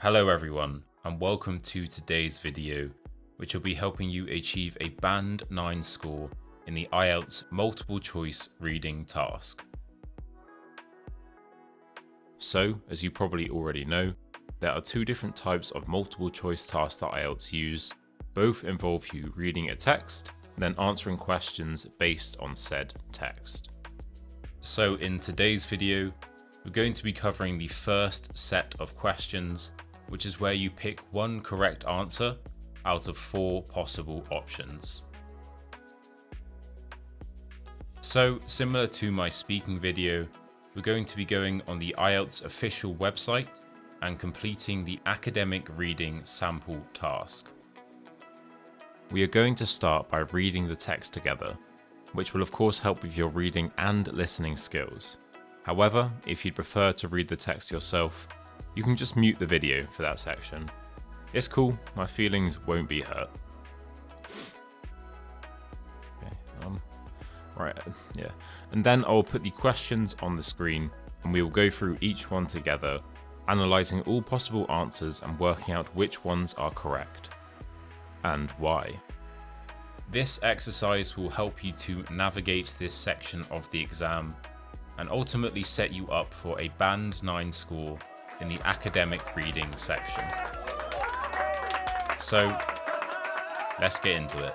Hello everyone, and welcome to today's video, which will be helping you achieve a Band 9 score in the IELTS multiple choice reading task. So, as you probably already know, there are two different types of multiple choice tasks that IELTS use. Both involve you reading a text, then answering questions based on said text. So in today's video, we're going to be covering the first set of questions, which is where you pick one correct answer out of 4 possible options. So similar to my speaking video, we're going to be going on the IELTS official website and completing the academic reading sample task. We are going to start by reading the text together, which will of course help with your reading and listening skills. However, if you'd prefer to read the text yourself, you can just mute the video for that section. It's cool, my feelings won't be hurt. Okay, And then I'll put the questions on the screen and we will go through each one together, analysing all possible answers and working out which ones are correct and why. This exercise will help you to navigate this section of the exam and ultimately set you up for a Band 9 score in the academic reading section. So, let's get into it.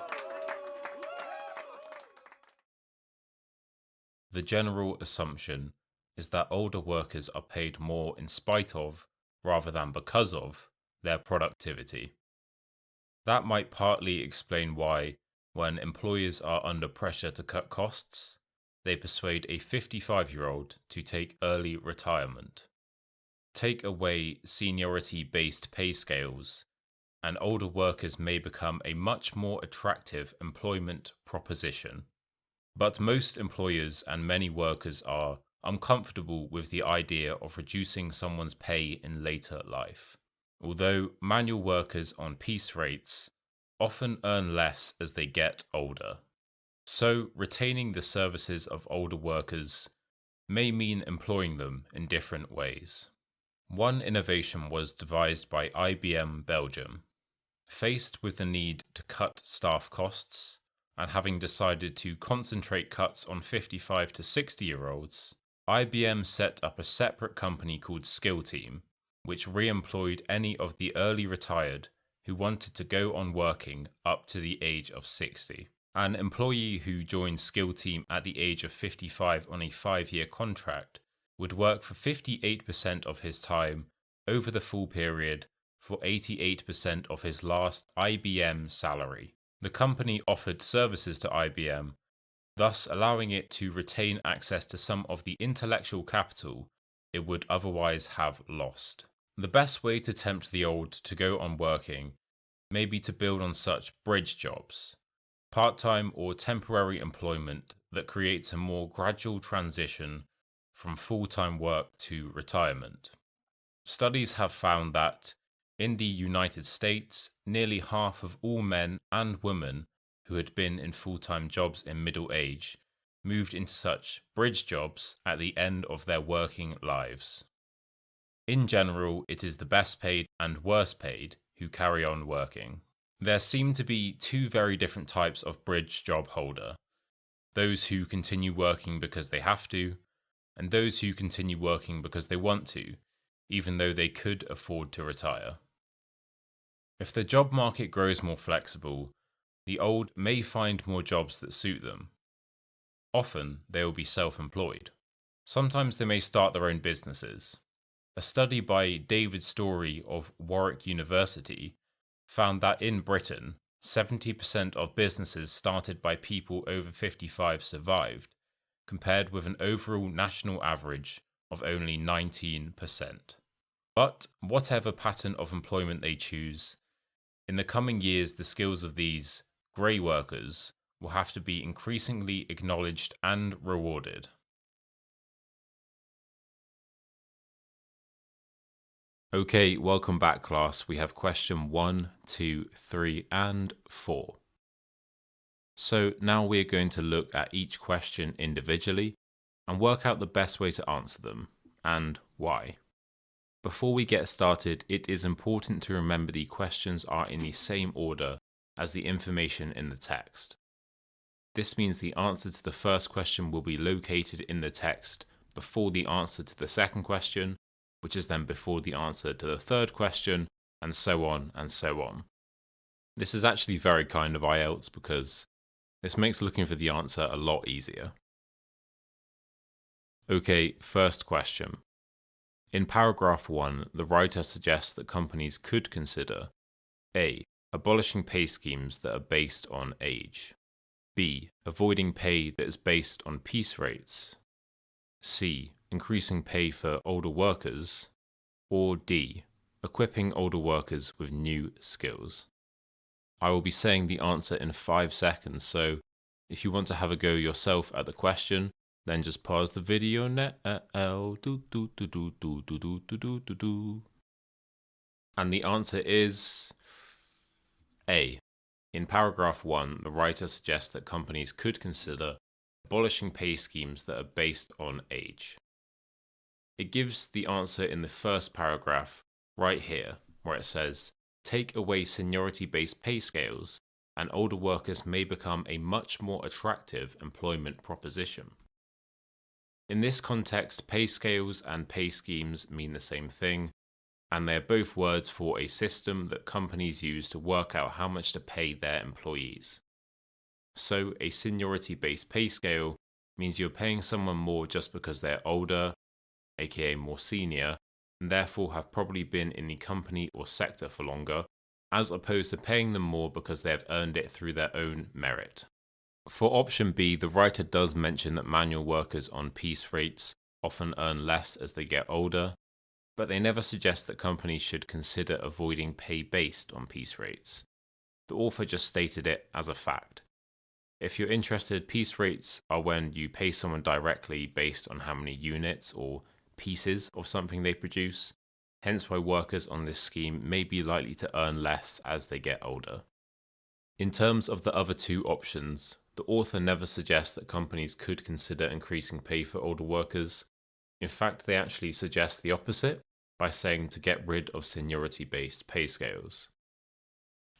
The general assumption is that older workers are paid more in spite of, rather than because of, their productivity. That might partly explain why, when employers are under pressure to cut costs, they persuade a 55-year-old to take early retirement. Take away seniority-based pay scales, and older workers may become a much more attractive employment proposition. But most employers and many workers are uncomfortable with the idea of reducing someone's pay in later life. Although manual workers on piece rates often earn less as they get older. So retaining the services of older workers may mean employing them in different ways. One innovation was devised by IBM Belgium. Faced with the need to cut staff costs, and having decided to concentrate cuts on 55 to 60-year-olds, IBM set up a separate company called Skill Team, which re-employed any of the early retired who wanted to go on working up to the age of 60. An employee who joined Skill Team at the age of 55 on a 5-year contract would work for 58% of his time over the full period for 88% of his last IBM salary. The company offered services to IBM, thus allowing it to retain access to some of the intellectual capital it would otherwise have lost. The best way to tempt the old to go on working may be to build on such bridge jobs, part-time or temporary employment that creates a more gradual transition from full-time work to retirement. Studies have found that in the United States, nearly half of all men and women who had been in full-time jobs in middle age moved into such bridge jobs at the end of their working lives. In general, it is the best paid and worst paid who carry on working. There seem to be two very different types of bridge job holder. Those who continue working because they have to, and those who continue working because they want to, even though they could afford to retire. If the job market grows more flexible, the old may find more jobs that suit them. Often, they will be self-employed. Sometimes they may start their own businesses. A study by David Story of Warwick University found that in Britain, 70% of businesses started by people over 55 survived, compared with an overall national average of only 19%. But whatever pattern of employment they choose, in the coming years the skills of these grey workers will have to be increasingly acknowledged and rewarded. Okay, welcome back class. We have question 1, 2, 3 and 4. So now we're going to look at each question individually and work out the best way to answer them and why. Before we get started, it is important to remember the questions are in the same order as the information in the text. This means the answer to the first question will be located in the text before the answer to the second question, which is then before the answer to the third question, and so on and so on. This is actually very kind of IELTS because this makes looking for the answer a lot easier. Okay, first question. In paragraph 1, the writer suggests that companies could consider A. Abolishing pay schemes that are based on age. B. Avoiding pay that is based on piece rates. C. Increasing pay for older workers. Or D. Equipping older workers with new skills. I will be saying the answer in 5 seconds, so if you want to have a go yourself at the question, then just pause the video now. And the answer is A. In paragraph 1, the writer suggests that companies could consider abolishing pay schemes that are based on age. It gives the answer in the first paragraph right here, where it says, take away seniority-based pay scales, and older workers may become a much more attractive employment proposition. In this context, pay scales and pay schemes mean the same thing, and they're both words for a system that companies use to work out how much to pay their employees. So, a seniority-based pay scale means you're paying someone more just because they're older, aka more senior, and therefore have probably been in the company or sector for longer, as opposed to paying them more because they have earned it through their own merit. For option B, the writer does mention that manual workers on piece rates often earn less as they get older, but they never suggest that companies should consider avoiding pay based on piece rates. The author just stated it as a fact. If you're interested, piece rates are when you pay someone directly based on how many units or pieces of something they produce, hence why workers on this scheme may be likely to earn less as they get older. In terms of the other two options, the author never suggests that companies could consider increasing pay for older workers. In fact, they actually suggest the opposite by saying to get rid of seniority-based pay scales.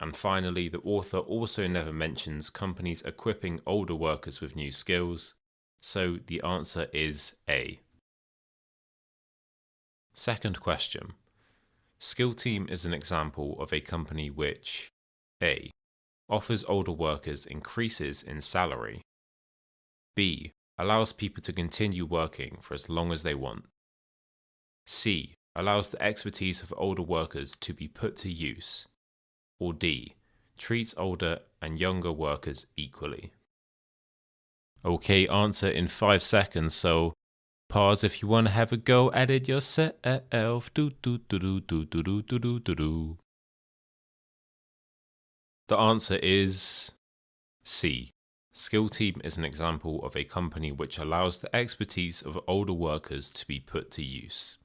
And finally, the author also never mentions companies equipping older workers with new skills, so the answer is A. Second question. Skill Team is an example of a company which A. Offers older workers increases in salary. B. Allows people to continue working for as long as they want. C. Allows the expertise of older workers to be put to use. Or D. Treats older and younger workers equally. Okay, answer in 5 seconds, so pause if you want to have a go at it yourself. The answer is C. Skill Team is an example of a company which allows the expertise of older workers to be put to use.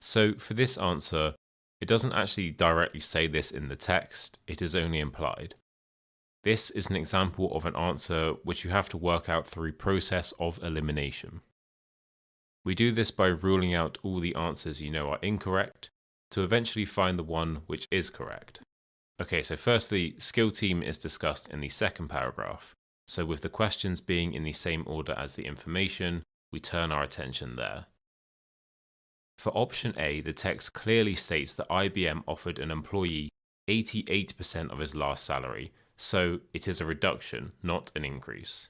So for this answer, it doesn't actually directly say this in the text, it is only implied. This is an example of an answer which you have to work out through process of elimination. We do this by ruling out all the answers you know are incorrect, to eventually find the one which is correct. Okay, so firstly, Skill Team is discussed in the second paragraph, so with the questions being in the same order as the information, we turn our attention there. For option A, the text clearly states that IBM offered an employee 88% of his last salary, so it is a reduction, not an increase.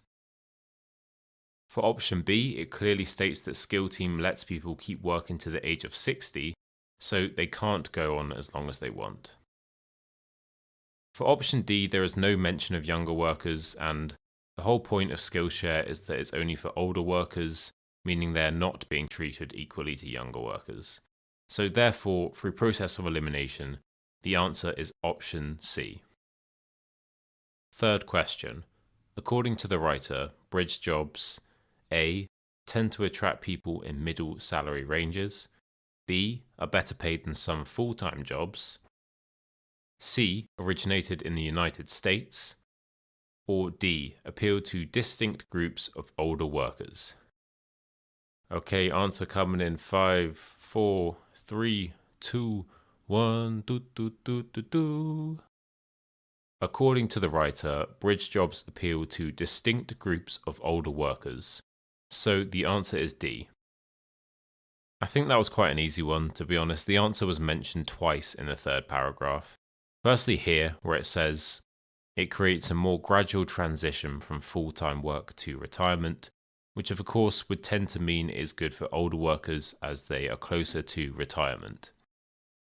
For option B, it clearly states that Skill Team lets people keep working to the age of 60, so they can't go on as long as they want. For option D, there is no mention of younger workers, and the whole point of Skillshare is that it's only for older workers, meaning they're not being treated equally to younger workers. So therefore, through process of elimination, the answer is option C. Third question. According to the writer, bridge jobs A. tend to attract people in middle salary ranges, B. are better paid than some full-time jobs, C. originated in the United States, or D. appeal to distinct groups of older workers. Okay, answer coming in 5, 4, 3, 2, 1. According to the writer, bridge jobs appeal to distinct groups of older workers. So the answer is D. I think that was quite an easy one, to be honest. The answer was mentioned twice in the third paragraph. Firstly here, where it says, it creates a more gradual transition from full-time work to retirement, which of course would tend to mean it is good for older workers as they are closer to retirement.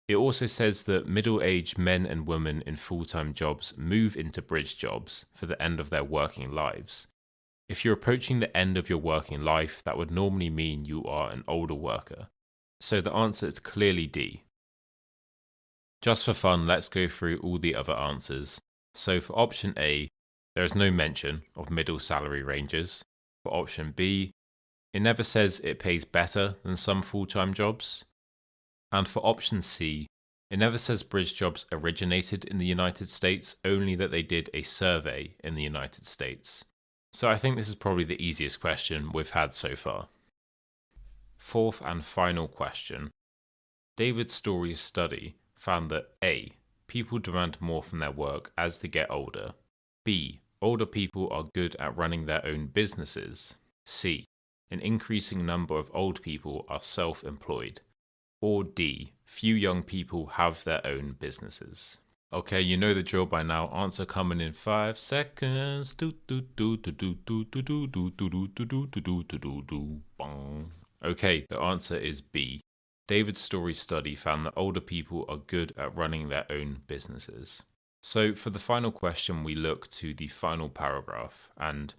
It also says that middle-aged men and women in full-time jobs move into bridge jobs for the end of their working lives. If you're approaching the end of your working life, that would normally mean you are an older worker. So the answer is clearly D. Just for fun, let's go through all the other answers. So for option A, there is no mention of middle salary ranges. For option B, it never says it pays better than some full-time jobs. And for option C, it never says bridge jobs originated in the United States, only that they did a survey in the United States. So I think this is probably the easiest question we've had so far. Fourth and final question. David Story's study found that A. People demand more from their work as they get older. B. Older people are good at running their own businesses. C. An increasing number of old people are self-employed. Or D. Few young people have their own businesses. Okay, you know the drill by now. Answer coming in 5 seconds. Okay, the answer is B. David Story's study found that older people are good at running their own businesses. So for the final question, we look to the final paragraph, and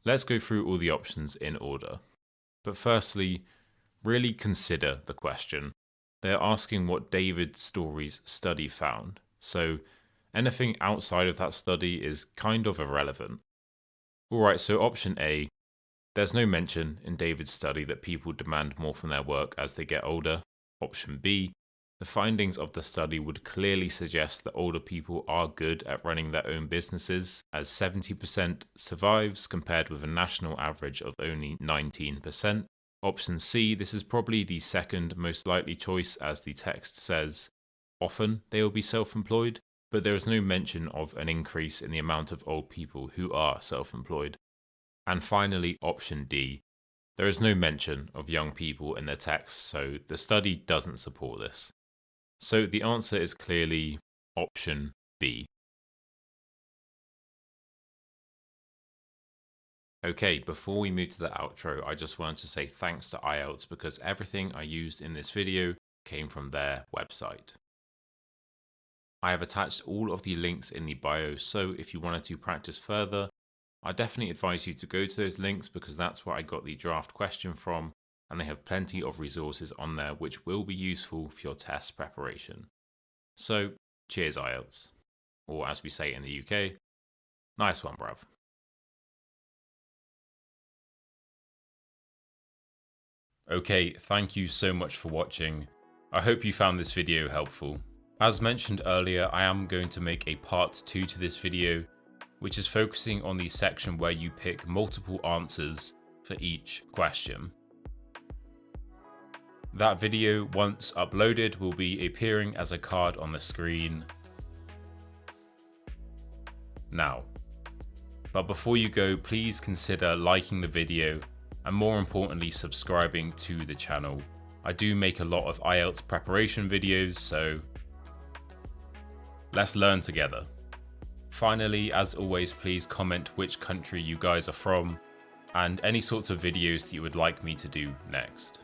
let's go through all the options in order. But firstly, really consider the question. They're asking what David Story's study found. So anything outside of that study is kind of irrelevant. Alright, so option A, there's no mention in David's study that people demand more from their work as they get older. Option B, the findings of the study would clearly suggest that older people are good at running their own businesses, as 70% survives compared with a national average of only 19%. Option C, this is probably the second most likely choice, as the text says, often they will be self-employed, but there is no mention of an increase in the amount of old people who are self-employed. And finally, option D, there is no mention of young people in the text, so the study doesn't support this. So the answer is clearly option B. Okay, before we move to the outro, I just wanted to say thanks to IELTS because everything I used in this video came from their website. I have attached all of the links in the bio, so if you wanted to practice further, I definitely advise you to go to those links because that's where I got the draft question from, and they have plenty of resources on there which will be useful for your test preparation. So, cheers IELTS. Or as we say in the UK, nice one, bruv. Okay, thank you so much for watching. I hope you found this video helpful. As mentioned earlier, I am going to make a part 2 to this video, which is focusing on the section where you pick multiple answers for each question. That video, once uploaded, will be appearing as a card on the screen now. But before you go, please consider liking the video and more importantly, subscribing to the channel. I do make a lot of IELTS preparation videos, so let's learn together. Finally, as always, please comment which country you guys are from and any sorts of videos that you would like me to do next.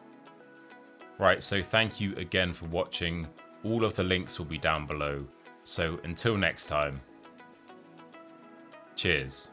Right, so thank you again for watching. All of the links will be down below. So until next time, cheers.